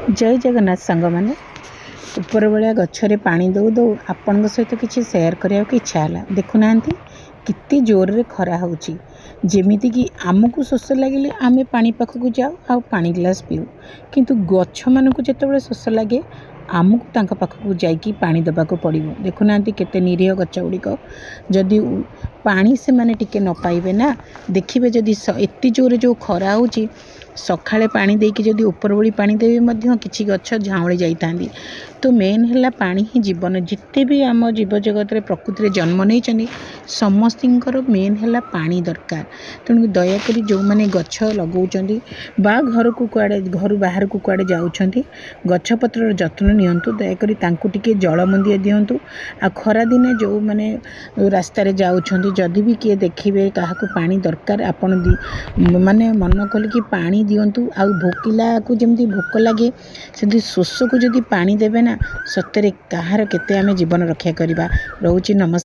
जय जगन्नाथ सांग मैंने ऊपर बेला गचरे पानी दौ दौ आपण सहित किसी सेयार करने की इच्छा है। देखुना कितनी जोर रे खरा होची जेमिति कि आमको शोष लगे आम पानी पाखक जाऊ आ पानी गिलास पीऊ किंतु गछ मानक जिते शोष लगे आमको पाखक जाकि पानी देवाक पड़ो। देखुना केते निरीह गच गुड़िक जदि पानी से माने टिके न पाइबे ना देखिए जदि एत जोर जो खरा होची सकाଳେ पानी देकी जदि ऊपर बड़ी पानी देवे मध्य किछि गछ झाउली जाइतांदी। तो मेन है पानी ही जीवन जिते भी आम जीव जगत रे प्रकृति रे जन्म नहीं समस्तर मेन है पानी दरकार। तेणु दयाकोरी जो मैंने गछ लगौचंदी बा घर को कुआड़े घर बाहर को कुआड़े जाउछंती गछपत्र जत्न नियंतु दयाकोरी तांकु टिके जल मुंदिए दियंतु। आ खरा दिने जो मैंने रास्ता रे जाउछंती जदि भी किए देखिबे काहाकू पानी दरकार आपण माने मन कल कि पानी दियंतु। आ भोकिला को जमती भोक लगे से शोष को जदि पानी देवे ना सतरे कहार केते आमे जीवन रक्षा करिबा। रहउची नमस्कार।